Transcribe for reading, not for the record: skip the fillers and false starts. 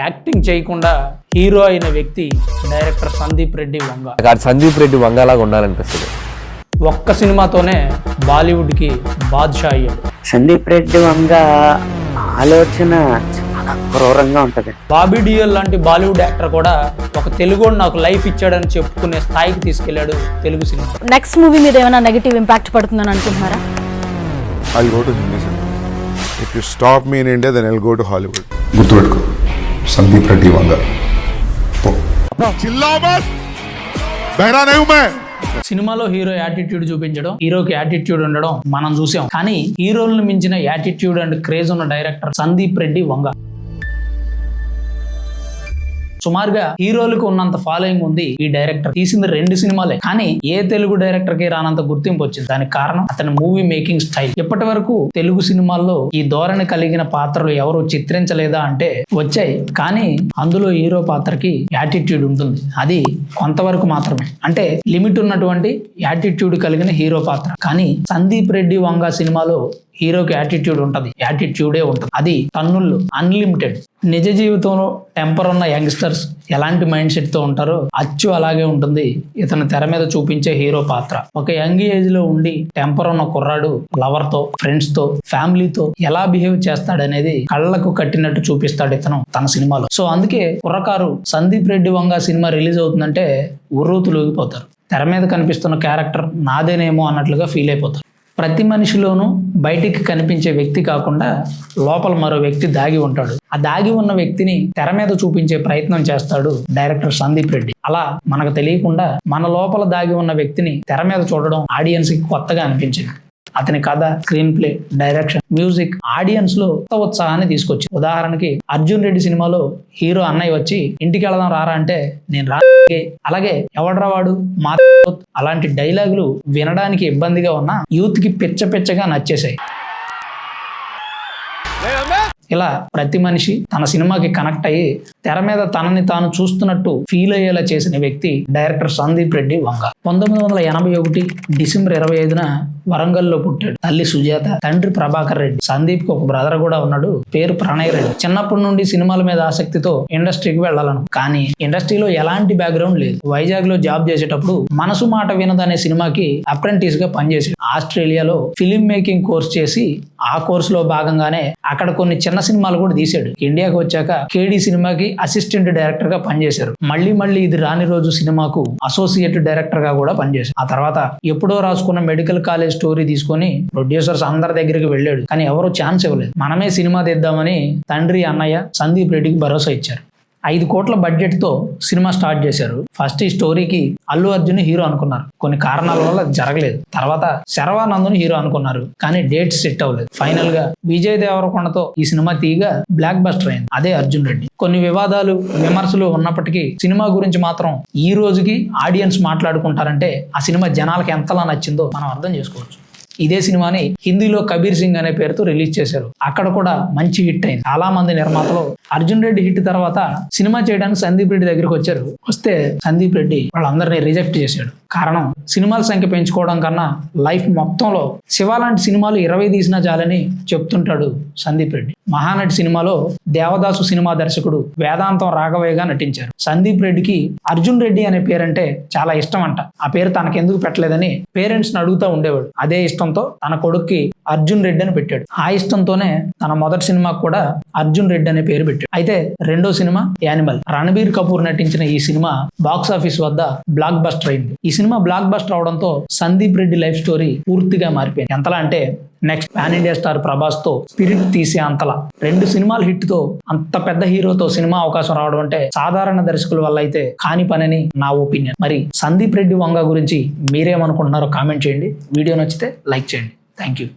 Acting చేయకుండా hero అయిన వ్యక్తి డైరెక్టర్ సందీప్ రెడ్డి వంగ. సందీప్ రెడ్డి వంగ లాగా ఉండాలనిపిస్తుంది. ఒక్క సినిమాతోనే బాలీవుడ్కి బాద్షా అయ్యాడు. సందీప్ రెడ్డి వంగ ఆలోచన చాలా క్రూరంగా ఉంటది. బాబీ డియోల్ లాంటి బాలీవుడ్ యాక్టర్ కూడా ఒక తెలుగుడు నాకు లైఫ్ ఇచ్చాడని చెప్పుకునే స్థాయికి తీసుకెళ్లాడు తెలుగు సినిమా. నెక్స్ట్ మూవీ మీద ఏమైనా నెగటివ్ ఇంపాక్ట్ పడుతుందని అనుకుంటున్నారా? I'll go to Hindi cinema. If you stop me in India, then I'll go to Hollywood. గుర్తుపెట్టుకో, సందీప్ రెడ్డి వంగ. చిల్లాओ मत, बहरा नहीं हूं मैं. సినిమాలో హీరో యాటిట్యూడ్ చూపించడం, హీరోకి యాటిట్యూడ్ ఉండడం మనం చూసాం. కానీ హీరోలను మించిన యాటిట్యూడ్ అండ్ క్రేజ్ ఉన్న డైరెక్టర్ సందీప్ రెడ్డి వంగ. సుమారుగా హీరోలకు ఉన్నంత ఫాలోయింగ్ ఉంది ఈ డైరెక్టర్. తీసింది 2 సినిమాలే, కానీ ఏ తెలుగు డైరెక్టర్ కి రానంత గుర్తింపు వచ్చింది. దానికి కారణం అతని మూవీ మేకింగ్ స్టైల్. ఇప్పటి వరకు తెలుగు సినిమాల్లో ఈ ధోరణి కలిగిన పాత్రలు ఎవరు చిత్రించలేదా అంటే వచ్చాయి, కానీ అందులో హీరో పాత్రకి యాటిట్యూడ్ ఉంటుంది. అది కొంతవరకు మాత్రమే, అంటే లిమిట్ ఉన్నటువంటి యాటిట్యూడ్ కలిగిన హీరో పాత్ర. కానీ సందీప్ రెడ్డి వంగ సినిమాలో హీరోకి యాటిట్యూడ్ ఉంటుంది, యాటిట్యూడే ఉంటుంది. అది టన్నుల్లో అన్లిమిటెడ్. నిజ జీవితంలో టెంపర్ ఉన్న యంగ్స్టర్స్ ఎలాంటి మైండ్ సెట్ తో ఉంటారో అచ్చు అలాగే ఉంటుంది ఇతను తెర మీద చూపించే హీరో పాత్ర. ఒక యంగ్ ఏజ్ లో ఉండి టెంపర్ ఉన్న కుర్రాడు లవర్ తో, ఫ్రెండ్స్ తో, ఫ్యామిలీతో ఎలా బిహేవ్ చేస్తాడనేది కళ్ళకు కట్టినట్టు చూపిస్తాడు ఇతను తన సినిమాలో. సో అందుకే కుర్రకారు సందీప్ రెడ్డి వంగ సినిమా రిలీజ్ అవుతుందంటే ఉర్రూతులూగిపోతారు. తెర మీద కనిపిస్తున్న క్యారెక్టర్ నాదేనేమో అన్నట్లుగా ఫీల్ అయిపోతారు. ప్రతి మనిషిలోనూ బయటికి కనిపించే వ్యక్తి కాకుండా లోపల మరో వ్యక్తి దాగి ఉంటాడు. ఆ దాగి ఉన్న వ్యక్తిని తెర మీద చూపించే ప్రయత్నం చేస్తాడు డైరెక్టర్ సందీప్ రెడ్డి. అలా మనకు తెలియకుండా మన లోపల దాగి ఉన్న వ్యక్తిని తెర మీద చూడడం ఆడియన్స్ కి కొత్తగా అనిపించింది. అతని కథ, screen play, direction, music audience లో కొత్త ఉత్సాహాన్ని తీసుకొచ్చి. ఉదాహరణకి అర్జున్ రెడ్డి సినిమాలో హీరో అన్నయ్య వచ్చి ఇంటికి వెళదాం రారా అంటే నేను రా, అలాగే ఎవడ్రా వాడు మా అలాంటి డైలాగులు వినడానికి ఇబ్బందిగా ఉన్న యూత్ కి పిచ్చగా నచ్చేసాయి. ఇలా ప్రతి మనిషి తన సినిమాకి కనెక్ట్ అయ్యి తెర మీద తనని తాను చూస్తున్నట్టు ఫీల్ అయ్యేలా చేసిన వ్యక్తి డైరెక్టర్ సందీప్ రెడ్డి వంగ. 1981 డిసెంబర్ 25న వరంగల్లో పుట్టాడు. తల్లి సుజాత, తండ్రి ప్రభాకర్ రెడ్డి. సందీప్ కి ఒక బ్రదర్ కూడా ఉన్నాడు, పేరు ప్రణయ్ రెడ్డి. చిన్నప్పటి నుండి సినిమాల మీద ఆసక్తితో ఇండస్ట్రీకి వెళ్ళాలను, కానీ ఇండస్ట్రీలో ఎలాంటి బ్యాక్గ్రౌండ్ లేదు. వైజాగ్ లో జాబ్ చేసేటప్పుడు మనసు మాట వినదనే సినిమాకి అప్రెంటిస్ గా పనిచేసాడు. ఆస్ట్రేలియాలో ఫిలిం మేకింగ్ కోర్స్ చేసి ఆ కోర్సులో భాగంగానే అక్కడ కొన్ని చిన్న సినిమాలు కూడా తీశాడు. ఇండియాకి వచ్చాక కేడి సినిమాకి అసిస్టెంట్ డైరెక్టర్ గా పనిచేశారు. మళ్ళీ ఇది రాని రోజు సినిమాకు అసోసియేట్ డైరెక్టర్ గా కూడా పనిచేశారు. ఆ తర్వాత ఎప్పుడో రాసుకున్న మెడికల్ కాలేజ్ స్టోరీ తీసుకొని ప్రొడ్యూసర్స్ అందరి దగ్గరికి వెళ్ళాడు, కానీ ఎవరూ ఛాన్స్ ఇవ్వలేదు. మనమే సినిమా తీద్దామని తండ్రి, అన్నయ్య సందీప్ రెడ్డికి భరోసా ఇచ్చారు. 5 కోట్ల బడ్జెట్ తో సినిమా స్టార్ట్ చేశారు. ఫస్ట్ ఈ స్టోరీకి అల్లు అర్జున్ హీరో అనుకున్నారు, కొన్ని కారణాల వల్ల జరగలేదు. తర్వాత శర్వానంద్ హీరో అనుకున్నారు, కానీ డేట్స్ సెట్ అవ్వలేదు. ఫైనల్ గా విజయ్ దేవరకొండతో ఈ సినిమా తీగా బ్లాక్ బస్టర్ అయింది. అదే అర్జున్ రెడ్డి. కొన్ని వివాదాలు, విమర్శలు ఉన్నప్పటికీ సినిమా గురించి మాత్రం ఈ రోజుకి ఆడియన్స్ మాట్లాడుకుంటారంటే ఆ సినిమా జనాలకి ఎంతలా నచ్చిందో మనం అర్థం చేసుకోవచ్చు. ఇదే సినిమాని హిందీలో కబీర్ సింగ్ అనే పేరుతో రిలీజ్ చేశారు. అక్కడ కూడా మంచి హిట్ అయింది. చాలా మంది నిర్మాతలు అర్జున్ రెడ్డి హిట్ తర్వాత సినిమా చేయడానికి సందీప్ రెడ్డి దగ్గరికి వచ్చారు. వస్తే సందీప్ రెడ్డి వాళ్ళందరినీ రిజెక్ట్ చేశాడు. కారణం, సినిమాల సంఖ్య పెంచుకోవడం కన్నా లైఫ్ మొత్తంలో శివ లాంటి సినిమాలు 20 తీసినా చాలని చెప్తుంటాడు సందీప్ రెడ్డి. మహానటి సినిమాలో దేవదాసు సినిమా దర్శకుడు వేదాంతం రాఘవయ్యగా నటించారు. సందీప్ రెడ్డికి అర్జున్ రెడ్డి అనే పేరంటే చాలా ఇష్టం అంట. ఆ పేరు తనకెందుకు పెట్టలేదని పేరెంట్స్ ని అడుగుతూ ఉండేవాడు. అదే ఇష్టంతో తన కొడుక్కి అర్జున్ రెడ్డి అని పెట్టాడు. ఆ ఇష్టంతోనే తన మొదటి సినిమాకు కూడా అర్జున్ రెడ్డి అనే పేరు పెట్టాడు. అయితే రెండో సినిమా యానిమల్. రణబీర్ కపూర్ నటించిన ఈ సినిమా బాక్స్ ఆఫీస్ వద్ద బ్లాక్ బస్టర్ అయింది. ఈ సినిమా బ్లాక్ బస్టర్ అవడంతో సందీప్ రెడ్డి లైఫ్ స్టోరీ పూర్తిగా మారిపోయింది. ఎంతలా అంటే next pan India star Prabhas తో స్పిరిట్ తీసే అంతలా 2 సినిమాల హిట్ తో అంత పెద్ద హీరోతో సినిమా అవకాశం రావడం అంటే సాధారణ దర్శకుల వల్ల అయితే కాని పనని నా ఒపీనియన్. మరి సందీప్ రెడ్డి వంగ గురించి మీరేమనుకుంటున్నారో కామెంట్ చేయండి. వీడియో నచ్చితే లైక్ చేయండి. Thank you.